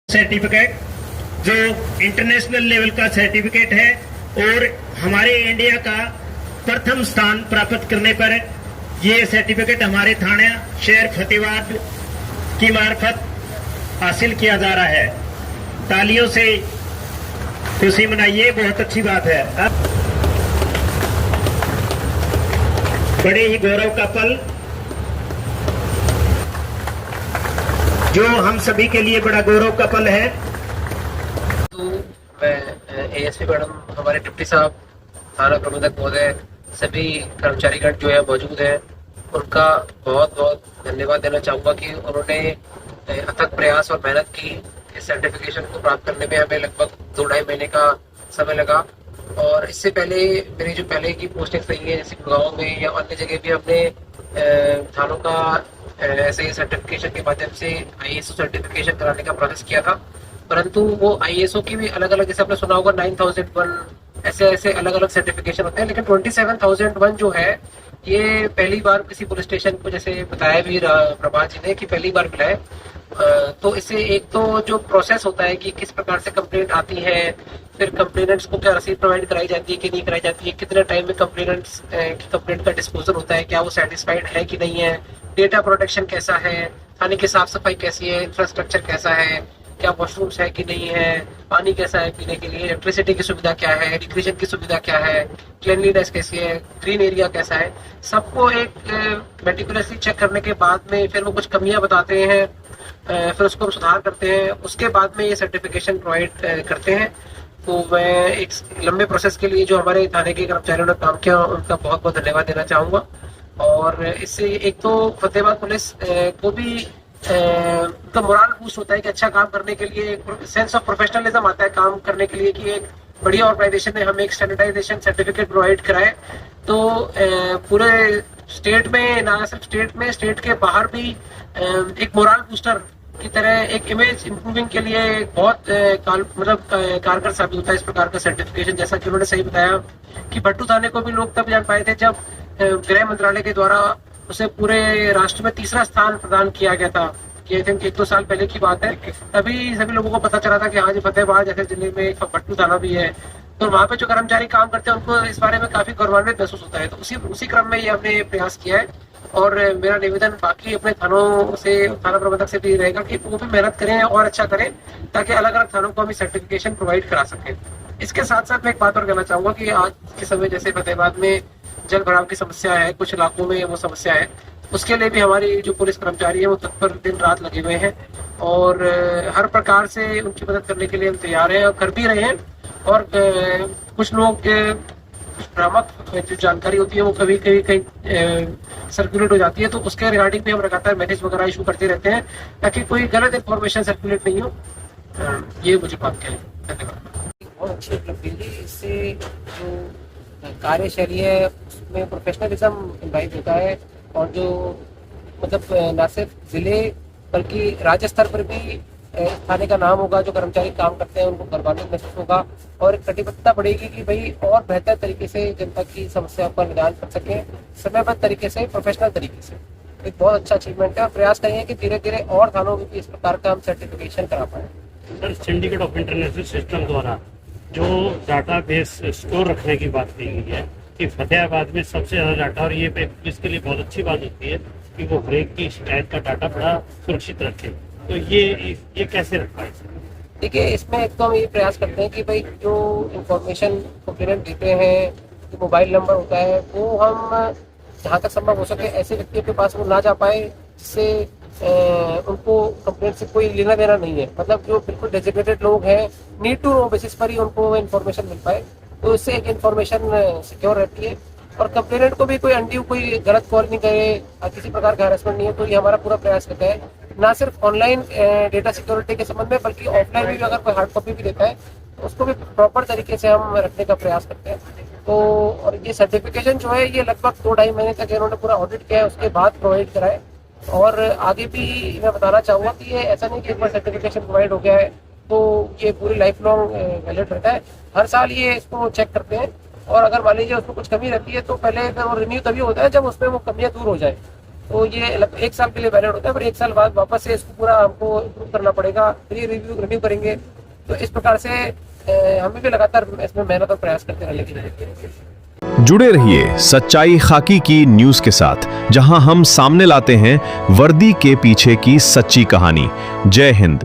Certificate जो international level का certificate है और हमारे इंडिया का प्रथम स्थान प्राप्त करने पर ये सर्टिफिकेट हमारे थाना शहर फतेहाबाद की मार्फत हासिल किया जा रहा है। तालियों से खुशी मनाइए, बहुत अच्छी बात है। अब बड़े ही गौरव का पल जो हम सभी के लिए बड़ा गौरव का पल है। तो मैं एएसपी मैडम, हमारे डिप्टी साहब, थाना प्रबंधक महोदय, सभी कर्मचारीगण जो है मौजूद हैं, उनका बहुत बहुत धन्यवाद देना चाहूँगा कि उन्होंने अथक प्रयास और मेहनत की। इस सर्टिफिकेशन को प्राप्त करने में हमें लगभग 2-2.5 महीने का समय लगा। और इससे पहले मेरी जो पहले की पोस्टिंग रही है, जैसे गुड़गांव में या अन्य जगह भी हमने थानों का ऐसे ही सर्टिफिकेशन के माध्यम से आईएसओ सर्टिफिकेशन कराने का प्रोसेस किया था। परंतु वो आईएसओ की भी अलग अलग, जैसे आपने सुना होगा 9001 ऐसे अलग अलग सर्टिफिकेशन होते हैं, लेकिन 27001 जो है ये पहली बार किसी पुलिस स्टेशन को, जैसे बताया भी प्रभात जी ने, कि पहली बार मिला है। तो इससे एक तो जो प्रोसेस होता है कि किस प्रकार से कंप्लेंट आती है, फिर कंप्लेनेंट्स को क्या रसीद प्रोवाइड कराई जाती है कि नहीं कराई जाती है, कितने टाइम में कंप्लेनेंट्स की कंप्लेंट का डिस्पोजल होता है, क्या वो सेटिस्फाइड है कि नहीं है, डेटा प्रोटेक्शन कैसा है, थाने की साफ सफाई कैसी है, इंफ्रास्ट्रक्चर कैसा है, क्या वॉशरूम्स है कि नहीं है, पानी कैसा है पीने के लिए, इलेक्ट्रिसिटी की सुविधा क्या है, रिक्रिएशन की सुविधा क्या है, क्लीनलीनेस कैसी है, ग्रीन एरिया कैसा है, सबको एक मेटिकुलसली चेक करने के बाद में फिर वो कुछ कमियां बताते हैं, फिर उसको हम सुधार करते हैं, उसके बाद में ये सर्टिफिकेशन प्रोवाइड करते हैं। तो मैं एक लंबे प्रोसेस के लिए जो हमारे थाने के कर्मचारियों ने काम किया, उनका बहुत बहुत धन्यवाद देना चाहूँगा। और इससे एक तो फतेहाबाद पुलिस को भी तो मोरल बूस्ट होता है कि अच्छा काम करने के लिए सेंस ऑफ प्रोफेशनलिज्म आता है काम करने के लिए, कि एक बढ़िया ऑर्गेनाइजेशन ने हमें एक स्टैंडर्डाइजेशन सर्टिफिकेट प्रोवाइड कराए। तो पूरे स्टेट में, ना सिर्फ स्टेट में, स्टेट के बाहर भी एक मोरल बूस्टर की तरह, एक इमेज इंप्रूविंग के लिए बहुत कारगर साबित होता है इस प्रकार का सर्टिफिकेशन। जैसा कि उन्होंने सही बताया कि भट्टू थाने को भी लोग तब जान पाए थे जब गृह मंत्रालय के द्वारा उसे पूरे राष्ट्र में 3रा स्थान प्रदान किया गया था, कि आई थिंक 1-2 साल पहले की बात है। तभी सभी लोगों को पता चला था कि हाँ जी, फतेहाबाद जैसे जिले में एक भट्टू थाना भी है। तो वहाँ पे जो कर्मचारी काम करते हैं उनको इस बारे में काफी गौरवान्वित महसूस होता है। तो उसी क्रम में ये हमने प्रयास किया है। और मेरा निवेदन बाकी अपने थानों से, थाना प्रबंधक से भी रहेगा कि वो भी मेहनत करें और अच्छा करें, ताकि अलग अलग थानों को हम सर्टिफिकेशन प्रोवाइड करा सकें। इसके साथ साथ मैं एक बात और कहना चाहूंगा कि आज के समय जैसे फतेहाबाद में जल भराव की समस्या है, कुछ इलाकों में वो समस्या है, उसके लिए भी हमारी जो पुलिस कर्मचारी है वो तत्पर दिन रात लगे हुए हैं। और हर प्रकार से उनकी मदद करने के लिए हम तैयार हैं और कर भी रहे हैं। और कुछ लोग भ्रामक जो जानकारी होती है वो कभी कहीं सर्कुलेट हो जाती है, तो उसके रिगार्डिंग भी हम लगातार मैसेज वगैरह इशू करते रहते हैं, ताकि कोई गलत इन्फॉर्मेशन सर्कुलेट नहीं हो। ये मुझे बात कहें। धन्यवाद। बहुत अच्छी उपलब्धि है। इससे जो कार्यशैली है उसमें प्रोफेशनलिज्म इम्बाइब होता है, और जो मतलब न सिर्फ जिले बल्कि राज्य स्तर पर भी थाने का नाम होगा, जो कर्मचारी काम करते हैं उनको गौरवान्वित महसूस होगा, और एक कटिबद्धता बढ़ेगी कि भाई और बेहतर तरीके से जनता की समस्या पर निदान कर सके, समयबद्ध तरीके से, प्रोफेशनल तरीके से। एक बहुत अच्छा अचीवमेंट है और प्रयास करेंगे कि धीरे धीरे और थानों में भी इस प्रकार का हम सर्टिफिकेशन करा पाए। Sir, syndicate of international system द्वारा जो डाटा बेस स्टोर रखने की बात की गई है कि फतेहाबाद में सबसे ज्यादा डाटा, और ये पुलिस के लिए बहुत अच्छी बात होती है कि वो हरेक की शिकायत का डाटा बड़ा सुरक्षित रखे, तो ये कैसे रखा है? देखिए, इसमें एक तो हम ये प्रयास करते हैं कि भाई जो इंफॉर्मेशन कंप्लेनेंट देते हैं, जो मोबाइल नंबर होता है, वो हम जहाँ तक संभव हो सके ऐसे व्यक्तियों के पास वो ना जा पाए जिससे उनको कंप्लेंट से कोई लेना देना नहीं है। मतलब जो बिल्कुल डेजिग्नेटेड लोग हैं, नीड टू नो बेसिस पर ही उनको इन्फॉर्मेशन मिल पाए, तो इससे एक इन्फॉर्मेशन सिक्योर रहती है। और कंप्लेनेंट को भी कोई अनड्यू कोई गलत कॉल नहीं करे, किसी प्रकार का हैरेसमेंट नहीं है। तो ये हमारा पूरा प्रयास रहता है, ना सिर्फ ऑनलाइन डेटा सिक्योरिटी के संबंध में, बल्कि ऑफलाइन भी अगर कोई हार्ड कॉपी भी देता है तो उसको भी प्रॉपर तरीके से हम रखने का प्रयास करते हैं। तो और ये सर्टिफिकेशन जो है ये लगभग 2-2.5 महीने तक इन्होंने पूरा ऑडिट किया है, उसके बाद प्रोवाइड कराए। और आगे भी मैं बताना चाहूँगा कि ये ऐसा नहीं कि एक बार सर्टिफिकेशन प्रोवाइड हो गया है तो ये पूरी लाइफ लॉन्ग वैलिड रहता है। हर साल ये इसको चेक करते हैं, और अगर मान लीजिए उसमें कुछ कमी रहती है तो पहले फिर वो रिन्यू तभी होता है जब उसमें वो कमियाँ दूर हो जाए। तो ये एक साल के लिए वैलिड होता है, पर एक साल बाद वापस से इसको पूरा हमको इम्प्रूव करना पड़ेगा, फिर रिव्यू करेंगे। तो इस प्रकार से हमें भी लगातार इसमें मेहनत और प्रयास करते रहेंगे। जुड़े रहिए सच्चाई खाकी की न्यूज के साथ, जहां हम सामने लाते हैं वर्दी के पीछे की सच्ची कहानी। जय हिंद।